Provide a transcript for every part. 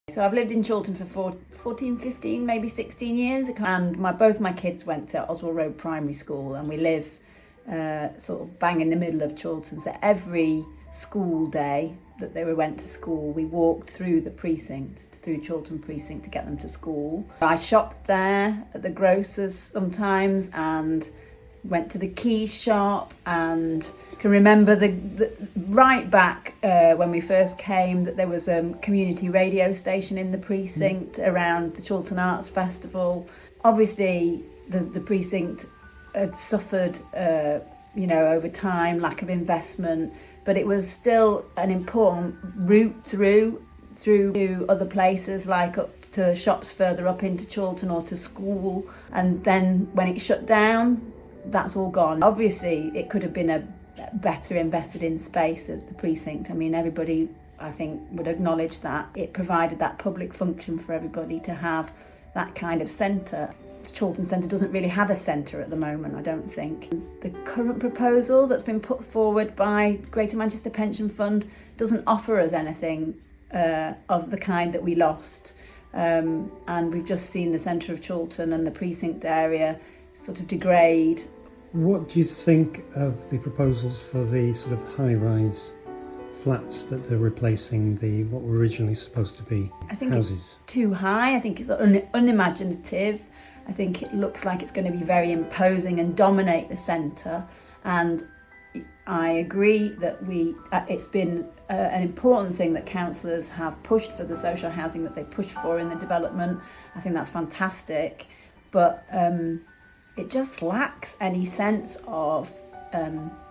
So I've lived in Chorlton for 14, 15, maybe 16 years, and both my kids went to Oswald Road Primary School, and we live sort of bang in the middle of Chorlton. So every school day that they went to school, we walked through the precinct, through Chorlton precinct, to get them to school. I shopped there at the grocer's sometimes, and went to the key shop, and can remember the right back when we first came, that there was a community radio station in the precinct around the Chorlton Arts Festival. Obviously the precinct had suffered over time, lack of investment, but it was still an important route through to other places, like up to shops further up into Chorlton or to school. And then when it shut down, that's all gone. Obviously it could have been a better invested in space at the precinct. I mean, everybody, I think, would acknowledge that it provided that public function for everybody to have that kind of centre. Chorlton Centre doesn't really have a centre at the moment, I don't think. The current proposal that's been put forward by Greater Manchester Pension Fund doesn't offer us anything of the kind that we lost. And we've just seen the centre of Chorlton and the precinct area sort of degrade. What do you think of the proposals for the sort of high-rise flats that they're replacing what were originally supposed to be houses? I think it's too high. I think it's unimaginative. I think it looks like it's going to be very imposing and dominate the centre. And I agree that it's been an important thing that councillors have pushed for, the social housing that they pushed for in the development. I think that's fantastic. But it just lacks any sense of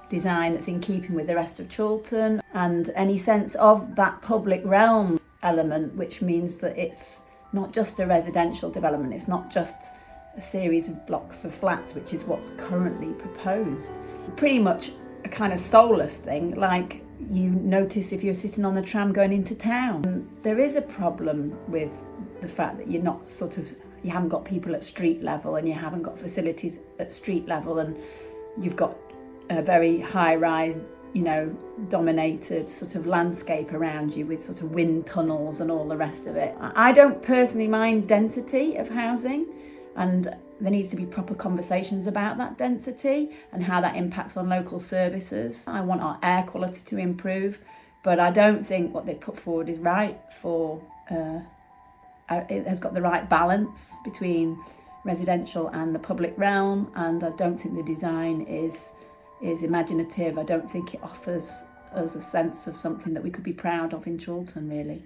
design that's in keeping with the rest of Chorlton, and any sense of that public realm element, which means that it's not just a residential development, it's not just a series of blocks of flats, which is what's currently proposed. Pretty much a kind of soulless thing, like you notice if you're sitting on the tram going into town. There is a problem with the fact that you haven't got people at street level, and you haven't got facilities at street level, and you've got a very high-rise, dominated sort of landscape around you with sort of wind tunnels and all the rest of it. I don't personally mind density of housing, and there needs to be proper conversations about that density and how that impacts on local services. I want our air quality to improve, but I don't think what they've put forward is right for it has got the right balance between residential and the public realm, and I don't think the design is imaginative. I don't think it offers us a sense of something that we could be proud of in Chorlton, really.